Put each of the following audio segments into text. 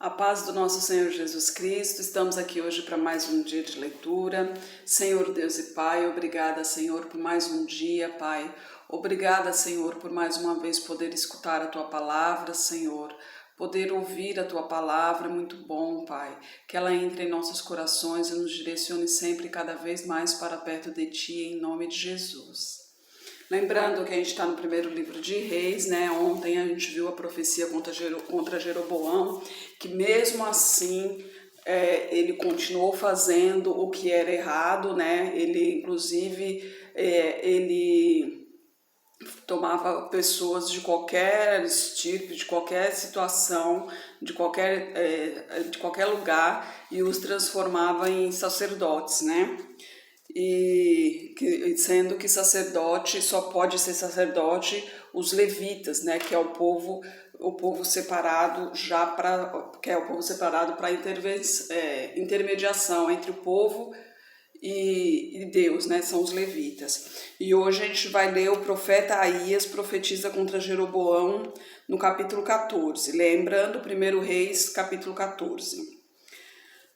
A paz do nosso Senhor Jesus Cristo, estamos aqui hoje para mais um dia de leitura. Senhor Deus e Pai, obrigada, Senhor, por mais um dia, Pai. Obrigada, Senhor, por mais uma vez poder escutar a Tua palavra, Senhor. Poder ouvir a Tua palavra é muito bom, Pai. Que ela entre em nossos corações e nos direcione sempre e cada vez mais para perto de Ti, em nome de Jesus. Lembrando que a gente está no primeiro livro de Reis, né? Ontem a gente viu a profecia contra Jeroboão, que mesmo assim ele continuou fazendo o que era errado, né? Ele, inclusive, ele tomava pessoas de qualquer estirpe, de qualquer situação, de qualquer lugar e os transformava em sacerdotes, né? Sendo que sacerdote só pode ser sacerdote os levitas, né, que é o povo separado para intermediação entre o povo e Deus, né, são os levitas. E hoje a gente vai ler o profeta Aías profetiza contra Jeroboão no capítulo 14, lembrando 1 Reis capítulo 14.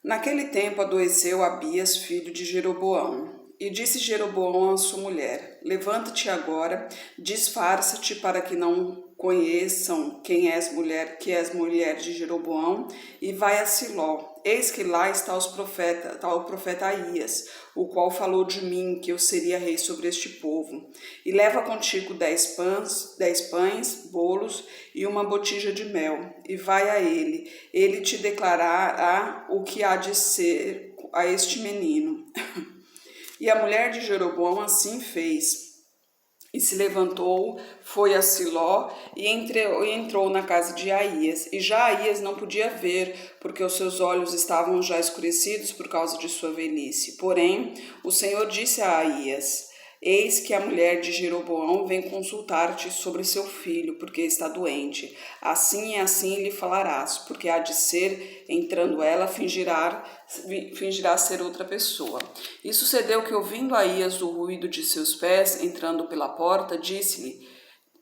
Naquele tempo adoeceu Abias, filho de Jeroboão, e disse Jeroboão à sua mulher: Levanta-te agora, disfarça-te para que não conheçam que és mulher de Jeroboão, e vai a Siló. Eis que lá está o profeta Aías, o qual falou de mim, que eu seria rei sobre este povo. E leva contigo 10 pães, bolos e uma botija de mel, e vai a ele. Ele te declarará o que há de ser a este menino. E a mulher de Jeroboão assim fez. E se levantou, foi a Siló e entrou na casa de Aías. E já Aías não podia ver, porque os seus olhos estavam já escurecidos por causa de sua velhice. Porém, o Senhor disse a Aías: Eis que a mulher de Jeroboão vem consultar-te sobre seu filho, porque está doente. Assim e assim lhe falarás, porque há de ser, entrando ela, fingirá ser outra pessoa. E sucedeu que, ouvindo Aías o ruído de seus pés, entrando pela porta, disse-lhe: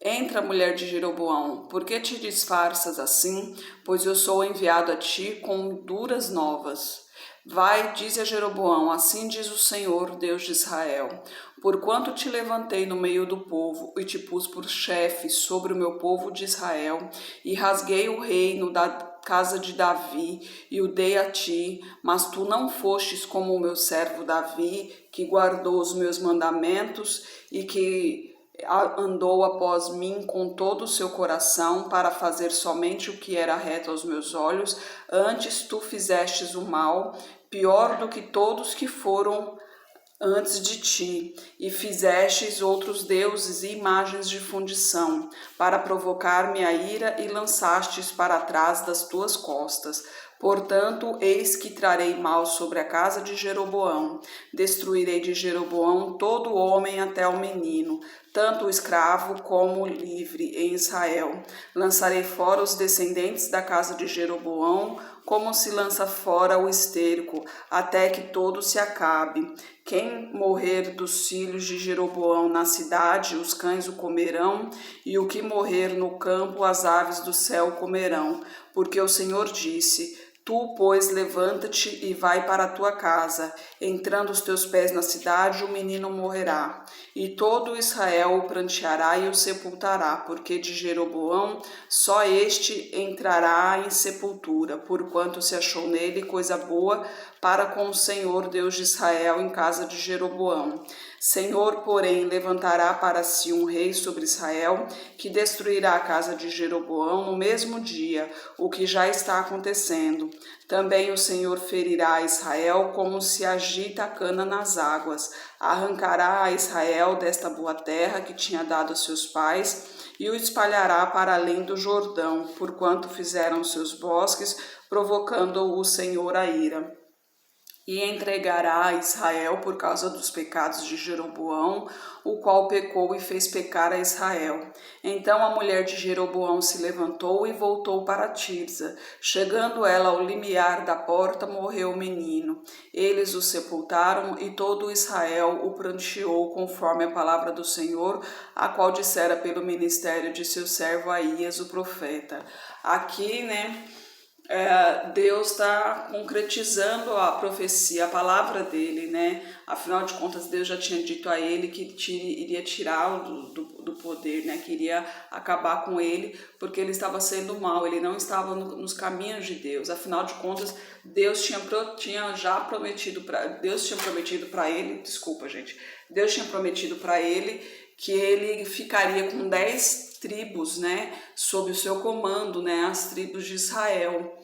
Entra, mulher de Jeroboão, por que te disfarças assim? Pois eu sou enviado a ti com duras novas. Vai, dize a Jeroboão, assim diz o Senhor, Deus de Israel: Porquanto te levantei no meio do povo e te pus por chefe sobre o meu povo de Israel, e rasguei o reino da casa de Davi e o dei a ti, mas tu não fostes como o meu servo Davi, que guardou os meus mandamentos e que andou após mim com todo o seu coração para fazer somente o que era reto aos meus olhos. Antes tu fizestes o mal, pior do que todos que foram antes de ti, e fizestes outros deuses e imagens de fundição, para provocar-me a ira, e lançastes para trás das tuas costas. Portanto, eis que trarei mal sobre a casa de Jeroboão. Destruirei de Jeroboão todo o homem até o menino, tanto o escravo como o livre em Israel. Lançarei fora os descendentes da casa de Jeroboão, como se lança fora o esterco, até que todo se acabe. Quem morrer dos filhos de Jeroboão na cidade, os cães o comerão, e o que morrer no campo, as aves do céu o comerão. Porque o Senhor disse: Tu, pois, levanta-te e vai para a tua casa. Entrando os teus pés na cidade, o menino morrerá. E todo Israel o pranteará e o sepultará, porque de Jeroboão só este entrará em sepultura, porquanto se achou nele coisa boa para com o Senhor Deus de Israel em casa de Jeroboão. Senhor, porém, levantará para si um rei sobre Israel, que destruirá a casa de Jeroboão no mesmo dia, o que já está acontecendo. Também o Senhor ferirá a Israel como se agita a cana nas águas. Arrancará a Israel desta boa terra que tinha dado a seus pais, e o espalhará para além do Jordão, porquanto fizeram seus bosques, provocando o Senhor a ira. E entregará a Israel por causa dos pecados de Jeroboão, o qual pecou e fez pecar a Israel. Então a mulher de Jeroboão se levantou e voltou para Tirza. Chegando ela ao limiar da porta, morreu o menino. Eles o sepultaram e todo Israel o pranteou conforme a palavra do Senhor, a qual dissera pelo ministério de seu servo Aías, o profeta. Aqui, Deus está concretizando a profecia, a palavra dele, né? Afinal de contas, Deus já tinha dito a ele que iria tirá-lo do poder, né? Que iria acabar com ele, porque ele estava sendo mau, ele não estava nos caminhos de Deus. Afinal de contas, Deus tinha prometido para ele, desculpa, gente. Deus tinha prometido para ele que ele ficaria com 10 tribos, né, sob o seu comando, né, as tribos de Israel.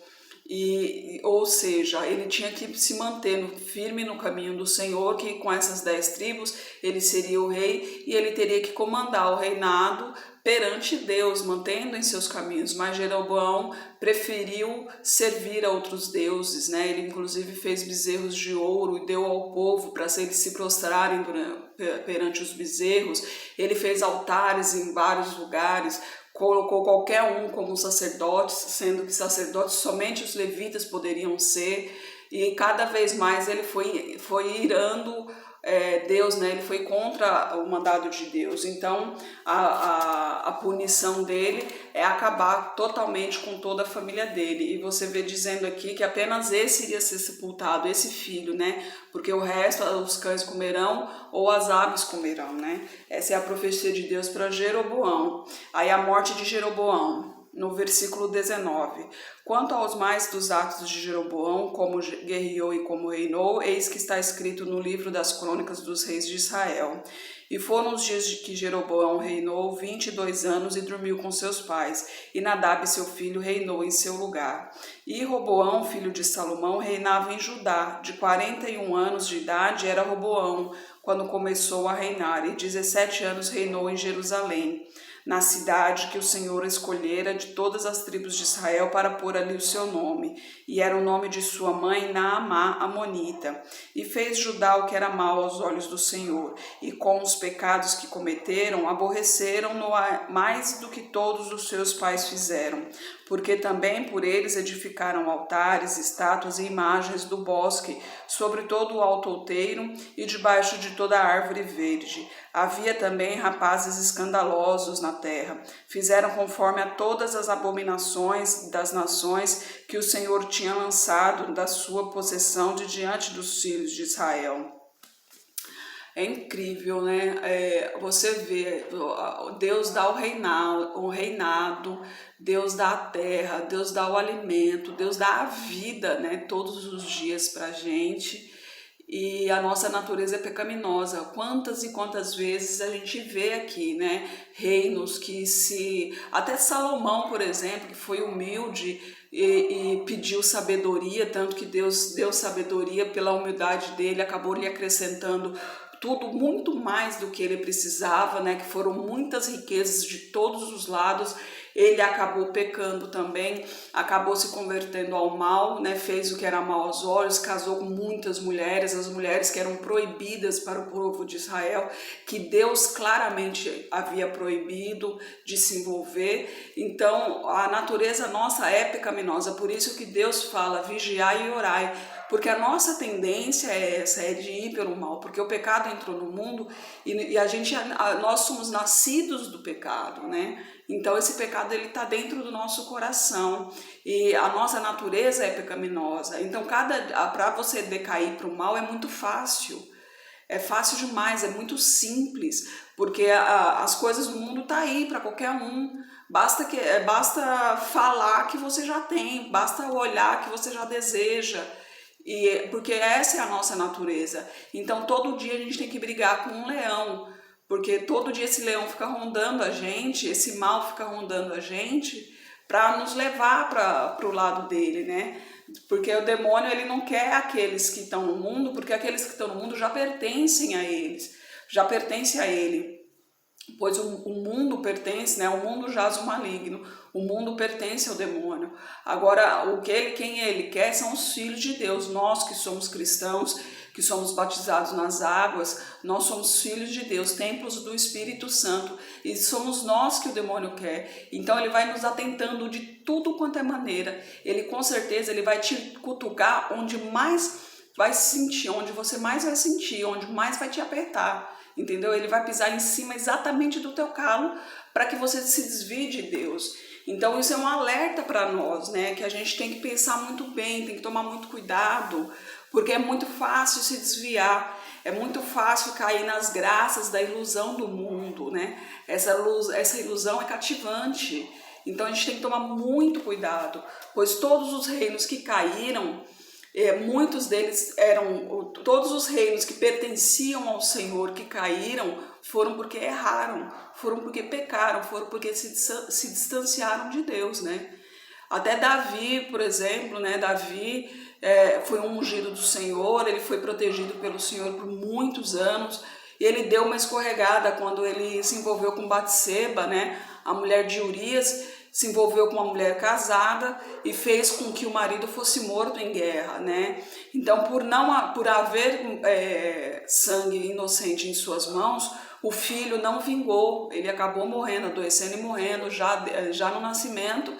Ou seja, ele tinha que se manter firme no caminho do Senhor, que com essas 10 tribos ele seria o rei e ele teria que comandar o reinado perante Deus, mantendo em seus caminhos. Mas Jeroboão preferiu servir a outros deuses, né? Ele inclusive fez bezerros de ouro e deu ao povo para eles se prostrarem perante os bezerros. Ele fez altares em vários lugares, colocou qualquer um como sacerdotes, sendo que sacerdotes somente os levitas poderiam ser, e cada vez mais ele foi irando Deus, né? Ele foi contra o mandado de Deus. Então a punição dele é acabar totalmente com toda a família dele. E você vê dizendo aqui que apenas esse iria ser sepultado, esse filho, né? Porque o resto os cães comerão ou as aves comerão, né? Essa é a profecia de Deus para Jeroboão. Aí a morte de Jeroboão, no versículo 19. Quanto aos mais dos atos de Jeroboão, como guerreou e como reinou, eis que está escrito no livro das crônicas dos reis de Israel. E foram os dias de que Jeroboão reinou 22 anos e dormiu com seus pais, e Nadab seu filho reinou em seu lugar. E Roboão, filho de Salomão, reinava em Judá. De 41 anos de idade era Roboão, quando começou a reinar, e 17 anos reinou em Jerusalém, na cidade que o Senhor escolhera de todas as tribos de Israel para pôr ali o seu nome. E era o nome de sua mãe Naamá, amonita. E fez Judá o que era mal aos olhos do Senhor. E com os pecados que cometeram, aborreceram-no mais do que todos os seus pais fizeram. Porque também por eles edificaram altares, estátuas e imagens do bosque, sobre todo o alto outeiro e debaixo de toda a árvore verde. Havia também rapazes escandalosos na terra. Fizeram conforme a todas as abominações das nações que o Senhor tinha lançado da sua possessão de diante dos filhos de Israel. É incrível, né? Você vê, Deus dá o reinado, Deus dá a terra, Deus dá o alimento, Deus dá a vida, né? Todos os dias pra gente. E a nossa natureza é pecaminosa. Quantas e quantas vezes a gente vê aqui, né? Reinos que até Salomão, por exemplo, que foi humilde e pediu sabedoria, tanto que Deus deu sabedoria pela humildade dele, acabou lhe acrescentando tudo muito mais do que ele precisava, né? Que foram muitas riquezas de todos os lados. Ele acabou pecando também, acabou se convertendo ao mal, né? Fez o que era mal aos olhos, casou com muitas mulheres, as mulheres que eram proibidas para o povo de Israel, que Deus claramente havia proibido de se envolver. Então a natureza nossa é pecaminosa, por isso que Deus fala, vigiai e orai, porque a nossa tendência é essa, é de ir pelo mal, porque o pecado entrou no mundo e nós somos nascidos do pecado, né? Então esse pecado ele está dentro do nosso coração e a nossa natureza é pecaminosa. Então para você decair para o mal é muito fácil. É fácil demais, é muito simples, porque as coisas no mundo tá aí para qualquer um. Basta falar que você já tem, basta olhar que você já deseja. Porque essa é a nossa natureza. Então todo dia a gente tem que brigar com um leão, porque todo dia esse leão fica rondando a gente, esse mal fica rondando a gente para nos levar para o lado dele, né? Porque o demônio ele não quer aqueles que estão no mundo, porque aqueles que estão no mundo já pertencem a eles, já pertencem a ele. Pois o mundo pertence, né? O mundo jaz o maligno, o mundo pertence ao demônio. Agora, quem ele quer são os filhos de Deus. Nós que somos cristãos, que somos batizados nas águas, nós somos filhos de Deus, templos do Espírito Santo, e somos nós que o demônio quer. Então ele vai nos atentando de tudo quanto é maneira. Ele com certeza ele vai te cutucar onde mais vai sentir, onde você mais vai sentir, onde mais vai te apertar. Entendeu? Ele vai pisar em cima exatamente do teu calo para que você se desvie de Deus. Então isso é um alerta para nós, né? Que a gente tem que pensar muito bem, tem que tomar muito cuidado, porque é muito fácil se desviar, é muito fácil cair nas graças da ilusão do mundo, né? Essa ilusão é cativante. Então a gente tem que tomar muito cuidado, pois todos os reinos que caíram, muitos deles todos os reinos que pertenciam ao Senhor que caíram foram porque erraram, foram porque pecaram, foram porque se distanciaram de Deus, né? Até Davi, por exemplo, né? Davi foi um ungido do Senhor, ele foi protegido pelo Senhor por muitos anos, e ele deu uma escorregada quando ele se envolveu com Batseba, né? A mulher de Urias, se envolveu com uma mulher casada e fez com que o marido fosse morto em guerra, né? Então, por haver sangue inocente em suas mãos, o filho não vingou, ele acabou morrendo, adoecendo e morrendo já no nascimento,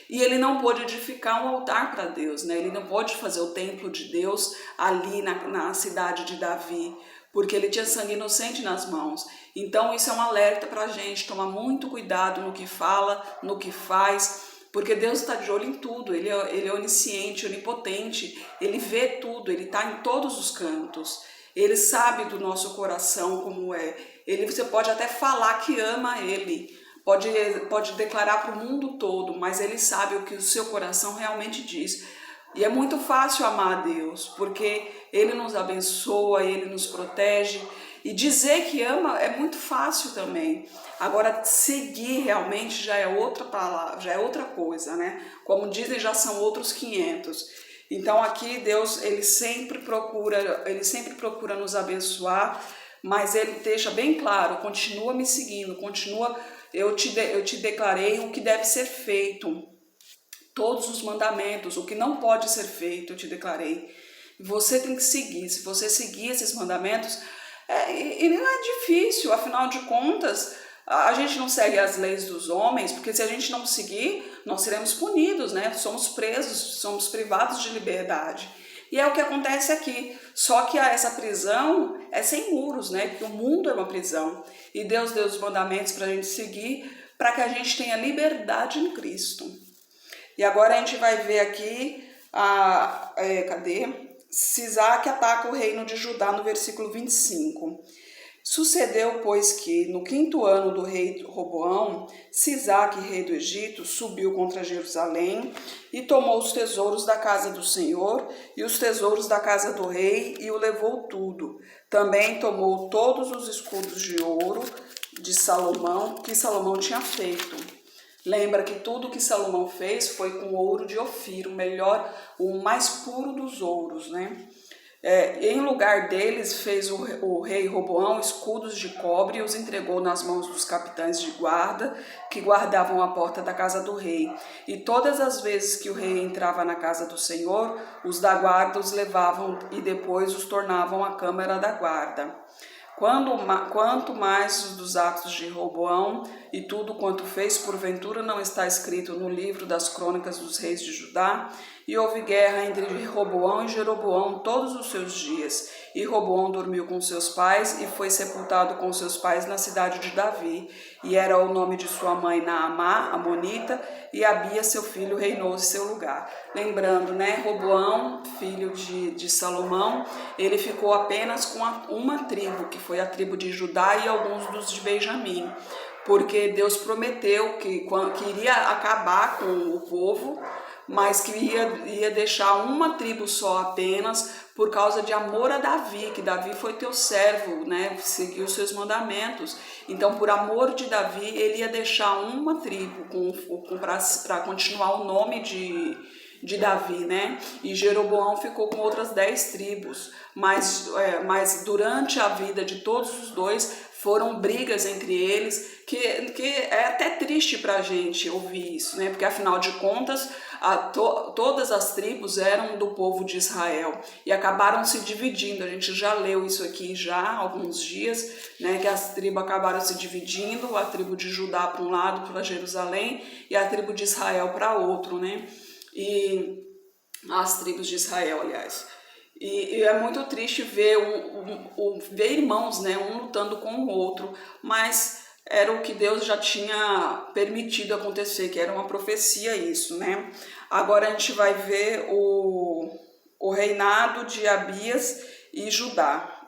e ele não pôde edificar um altar para Deus, né? Ele não pôde fazer o templo de Deus ali na cidade de Davi, porque ele tinha sangue inocente nas mãos. Então isso é um alerta para a gente tomar muito cuidado no que fala, no que faz, porque Deus está de olho em tudo, ele é onisciente, onipotente, ele vê tudo, ele está em todos os cantos, ele sabe do nosso coração como é, você pode até falar que ama ele, pode declarar para o mundo todo, mas ele sabe o que o seu coração realmente diz. E é muito fácil amar a Deus, porque Ele nos abençoa, Ele nos protege. E dizer que ama é muito fácil também. Agora, seguir realmente já é outra palavra, já é outra coisa, né? Como dizem, já são outros 500. Então aqui Deus, Ele sempre procura nos abençoar, mas Ele deixa bem claro, continua me seguindo, eu te declarei o que deve ser feito. Todos os mandamentos, o que não pode ser feito, eu te declarei. Você tem que seguir. Se você seguir esses mandamentos, e não é difícil, afinal de contas, a gente não segue as leis dos homens, porque se a gente não seguir, nós seremos punidos, né? Somos presos, somos privados de liberdade. E é o que acontece aqui. Só que essa prisão é sem muros, né? Porque o mundo é uma prisão. E Deus deu os mandamentos para a gente seguir, para que a gente tenha liberdade em Cristo. E agora a gente vai ver aqui, Sisaque ataca o reino de Judá no versículo 25. Sucedeu, pois, que no 5º ano do rei Roboão, Sisaque, rei do Egito, subiu contra Jerusalém e tomou os tesouros da casa do Senhor e os tesouros da casa do rei e o levou tudo. Também tomou todos os escudos de ouro de Salomão, que Salomão tinha feito. Lembra que tudo que Salomão fez foi com ouro de Ofir, o mais puro dos ouros, né? Em lugar deles, fez o rei Roboão escudos de cobre e os entregou nas mãos dos capitães de guarda que guardavam a porta da casa do rei. E todas as vezes que o rei entrava na casa do Senhor, os da guarda os levavam e depois os tornavam à câmara da guarda. Quanto mais dos atos de Roboão e tudo quanto fez, porventura não está escrito no livro das crônicas dos reis de Judá? E houve guerra entre Roboão e Jeroboão todos os seus dias. E Roboão dormiu com seus pais e foi sepultado com seus pais na cidade de Davi. E era o nome de sua mãe Naamá, amonita, e Abia, seu filho, reinou em seu lugar. Lembrando, né, Roboão, filho de Salomão, ele ficou apenas com uma tribo, que foi a tribo de Judá e alguns dos de Benjamim. Porque Deus prometeu que iria acabar com o povo, mas que ia deixar uma tribo só apenas por causa de amor a Davi, que Davi foi teu servo, né? Seguiu os seus mandamentos. Então, por amor de Davi, ele ia deixar uma tribo para continuar o nome de Davi, né? E Jeroboão ficou com outras 10 tribos, mas durante a vida de todos os dois foram brigas entre eles, que é até triste para a gente ouvir isso, né? Porque afinal de contas, todas as tribos eram do povo de Israel e acabaram se dividindo. A gente já leu isso aqui já há alguns dias, né? Que as tribos acabaram se dividindo, a tribo de Judá para um lado, para Jerusalém, e a tribo de Israel para outro, né? E as tribos de Israel, aliás. E é muito triste ver, ver irmãos, né, um lutando com o outro, mas era o que Deus já tinha permitido acontecer, que era uma profecia isso, né? Agora a gente vai ver o reinado de Abias e Judá,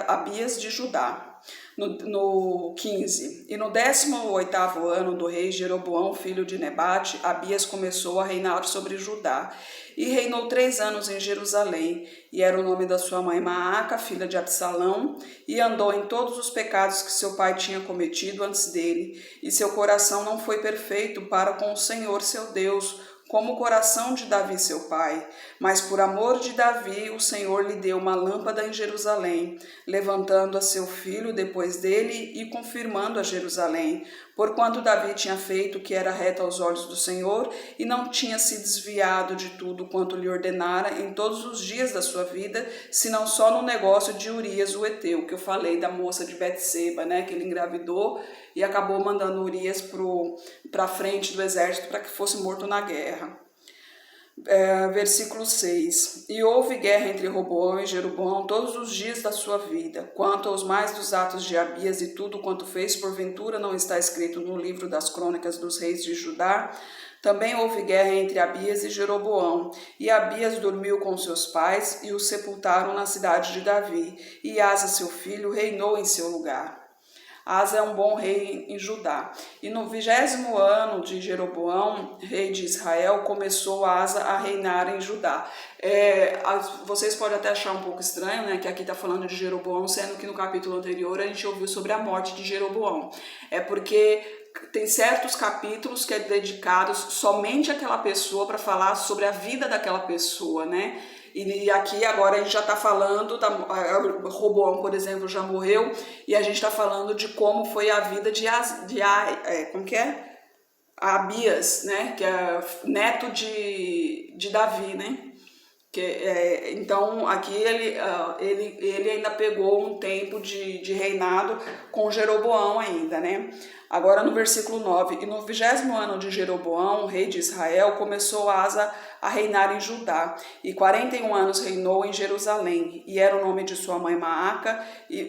Abias de Judá. No 15. E no 18º ano do rei Jeroboão, filho de Nebate, Abias começou a reinar sobre Judá. E reinou 3 anos em Jerusalém, e era o nome da sua mãe Maaca, filha de Absalão, e andou em todos os pecados que seu pai tinha cometido antes dele, e seu coração não foi perfeito para com o Senhor seu Deus, como o coração de Davi seu pai. Mas por amor de Davi, o Senhor lhe deu uma lâmpada em Jerusalém, levantando a seu filho depois dele e confirmando a Jerusalém, porquanto Davi tinha feito o que era reto aos olhos do Senhor e não tinha se desviado de tudo quanto lhe ordenara em todos os dias da sua vida, senão só no negócio de Urias o Heteu, que eu falei da moça de Betseba, né, que ele engravidou e acabou mandando Urias para frente do exército para que fosse morto na guerra. Versículo 6. E houve guerra entre Roboão e Jeroboão todos os dias da sua vida. Quanto aos mais dos atos de Abias e tudo quanto fez, porventura não está escrito no livro das crônicas dos reis de Judá? Também houve guerra entre Abias e Jeroboão, e Abias dormiu com seus pais e os sepultaram na cidade de Davi, e Asa seu filho reinou em seu lugar. Asa é um bom rei em Judá. E no 20º ano de Jeroboão, rei de Israel, começou Asa a reinar em Judá. Vocês podem até achar um pouco estranho, né, que aqui está falando de Jeroboão, sendo que no capítulo anterior a gente ouviu sobre a morte de Jeroboão. É porque tem certos capítulos que é dedicados somente àquela pessoa para falar sobre a vida daquela pessoa, né? E aqui agora a gente já está falando, Roboão, por exemplo, já morreu, e a gente está falando de como foi a vida de Abias, né? Que é neto de Davi, né? Então aqui ele ainda pegou um tempo de reinado com Jeroboão ainda, né? Agora no versículo 9, e no 20º ano de Jeroboão, rei de Israel, começou Asa a reinar em Judá, e 41 anos reinou em Jerusalém, e era o nome de sua mãe Maaca,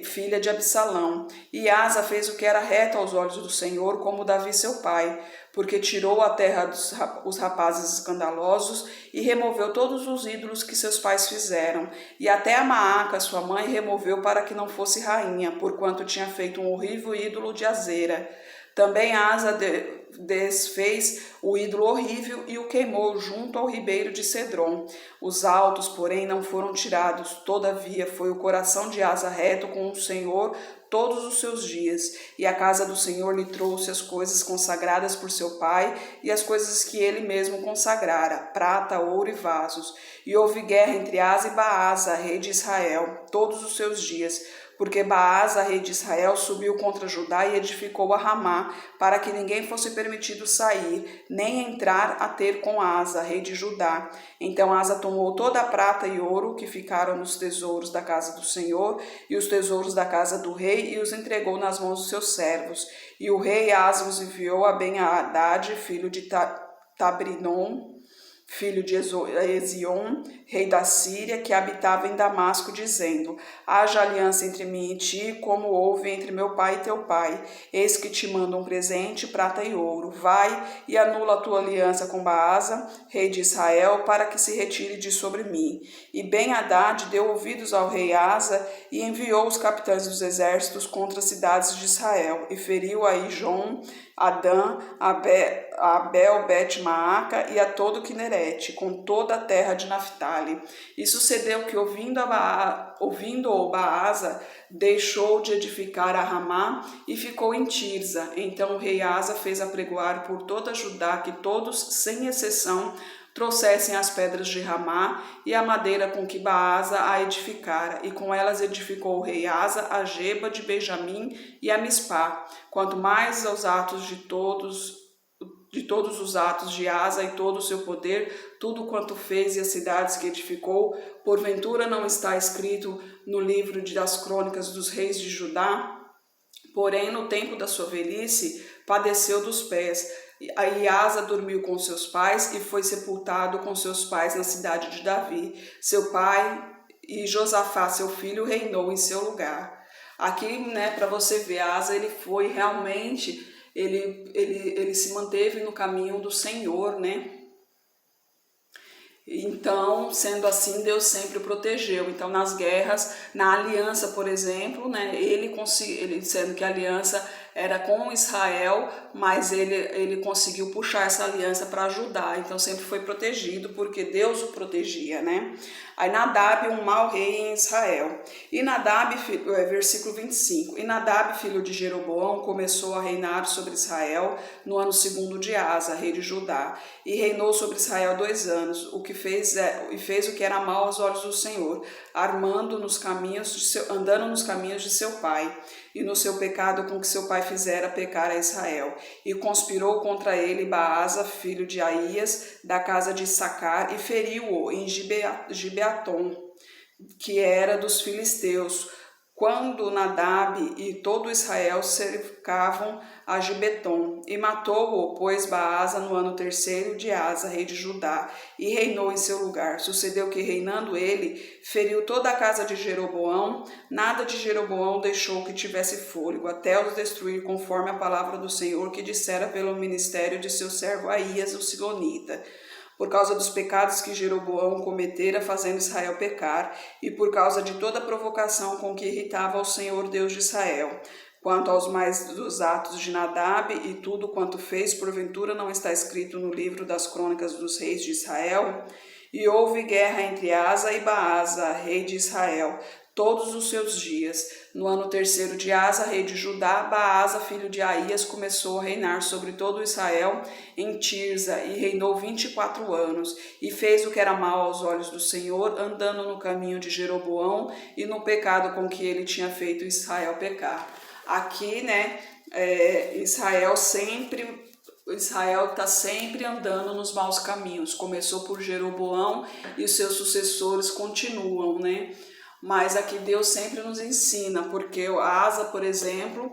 filha de Absalão. E Asa fez o que era reto aos olhos do Senhor, como Davi seu pai, porque tirou a terra os rapazes escandalosos e removeu todos os ídolos que seus pais fizeram. E até a Maaca, sua mãe, removeu para que não fosse rainha, porquanto tinha feito um horrível ídolo de Azera. Também Asa desfez o ídolo horrível e o queimou junto ao ribeiro de Cedron. Os altos, porém, não foram tirados. Todavia, foi o coração de Asa reto com o Senhor todos os seus dias, e a casa do Senhor lhe trouxe as coisas consagradas por seu pai e as coisas que ele mesmo consagrara, prata, ouro e vasos. E houve guerra entre Asa e Baasa, rei de Israel, todos os seus dias, porque Baasa, rei de Israel, subiu contra Judá e edificou a Ramá, para que ninguém fosse permitido sair, nem entrar a ter com Asa, rei de Judá. Então Asa tomou toda a prata e ouro que ficaram nos tesouros da casa do Senhor e os tesouros da casa do rei e os entregou nas mãos dos seus servos. E o rei Asa os enviou a Ben-Hadad, filho de Tabrinom, filho de Ezion, rei da Síria, que habitava em Damasco, dizendo: haja aliança entre mim e ti, como houve entre meu pai e teu pai. Eis que te mando um presente, prata e ouro. Vai e anula a tua aliança com Baasa, rei de Israel, para que se retire de sobre mim. E Ben-Hadad deu ouvidos ao rei Asa e enviou os capitães dos exércitos contra as cidades de Israel, e feriu a Ijon, Adã, Abel, Bet-Maaca e a todo Quinerete, com toda a terra de Naphtali. E sucedeu que, ouvindo Baasa, deixou de edificar a Ramá e ficou em Tirza. Então o rei Asa fez apregoar por toda Judá que todos, sem exceção, trouxessem as pedras de Ramá e a madeira com que Baasa a edificara, e com elas edificou o rei Asa a Geba de Benjamim e a Mispá. Quanto mais aos atos de todos os atos de Asa e todo o seu poder, tudo quanto fez e as cidades que edificou, porventura não está escrito no livro das crônicas dos reis de Judá? Porém, no tempo da sua velhice, padeceu dos pés. Aí Asa dormiu com seus pais e foi sepultado com seus pais na cidade de Davi, seu pai, e Josafá, seu filho, reinou em seu lugar. Aqui, né, para você ver, Asa, ele foi realmente, ele se manteve no caminho do Senhor, né? Então, sendo assim, Deus sempre o protegeu. Então, nas guerras, na aliança, por exemplo, né, ele sendo que a aliança era com Israel, mas ele conseguiu puxar essa aliança para ajudar. Então, sempre foi protegido, porque Deus o protegia, né? Aí, Nadab, um mau rei em Israel. E Nadab, versículo 25. E Nadab, filho de Jeroboão, começou a reinar sobre Israel no ano segundo de Asa, rei de Judá, e reinou sobre Israel 2 anos, fez o que era mal aos olhos do Senhor, andando nos caminhos de seu pai, e no seu pecado com que seu pai fizera pecar a Israel, e conspirou contra ele Baasa, filho de Aías, da casa de Issacar, e feriu-o em Gibeaton, que era dos filisteus, quando Nadab e todo Israel cercavam a Gibeton, e matou-o, pois, Baasa no ano terceiro de Asa, rei de Judá, e reinou em seu lugar. Sucedeu que, reinando ele, feriu toda a casa de Jeroboão, nada de Jeroboão deixou que tivesse fôlego, até os destruir, conforme a palavra do Senhor que dissera pelo ministério de seu servo Aías, o Silonita, por causa dos pecados que Jeroboão cometera, fazendo Israel pecar, e por causa de toda a provocação com que irritava ao Senhor Deus de Israel. Quanto aos mais dos atos de Nadab e tudo quanto fez, porventura não está escrito no livro das crônicas dos reis de Israel? E houve guerra entre Asa e Baasa, rei de Israel, todos os seus dias. No ano terceiro de Asa, rei de Judá, Baasa, filho de Aías, começou a reinar sobre todo Israel em Tirza, e reinou 24 anos, e fez o que era mal aos olhos do Senhor, andando no caminho de Jeroboão e no pecado com que ele tinha feito Israel pecar. Aqui, né, Israel está sempre andando nos maus caminhos. Começou por Jeroboão e os seus sucessores continuam, né? Mas aqui Deus sempre nos ensina, porque Asa, por exemplo,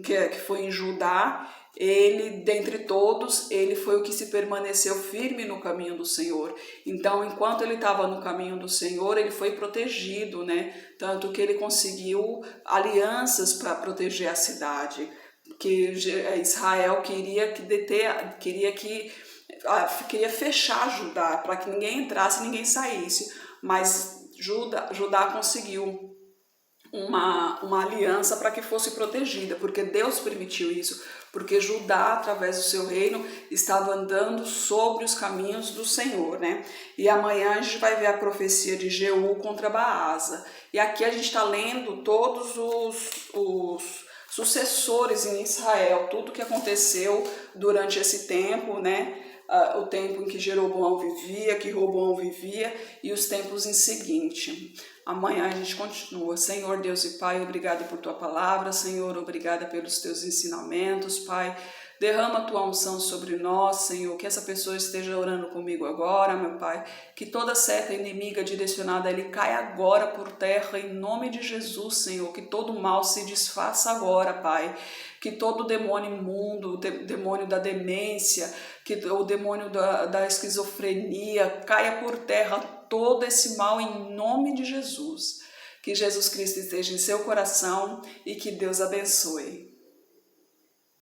que foi em Judá, ele, dentre todos, ele foi o que se permaneceu firme no caminho do Senhor. Então, enquanto ele estava no caminho do Senhor, ele foi protegido, né? Tanto que ele conseguiu alianças para proteger a cidade, que Israel queria fechar Judá, para que ninguém entrasse e ninguém saísse, mas Judá conseguiu uma aliança para que fosse protegida, porque Deus permitiu isso, porque Judá, através do seu reino, estava andando sobre os caminhos do Senhor, né? E amanhã a gente vai ver a profecia de Jeú contra Baasa. E aqui a gente está lendo todos os sucessores em Israel, tudo que aconteceu durante esse tempo, né? O tempo em que Jeroboão vivia, que Roboão vivia, e os tempos em seguinte. Amanhã a gente continua. Senhor Deus e Pai, obrigado por Tua palavra. Senhor, obrigada pelos Teus ensinamentos, Pai. Derrama a Tua unção sobre nós, Senhor, que essa pessoa esteja orando comigo agora, meu Pai, que toda seta inimiga direcionada a Ele caia agora por terra, em nome de Jesus, Senhor, que todo mal se desfaça agora, Pai, que todo demônio imundo, o demônio da demência, que o demônio da esquizofrenia caia por terra, todo esse mal em nome de Jesus. Que Jesus Cristo esteja em seu coração e que Deus abençoe.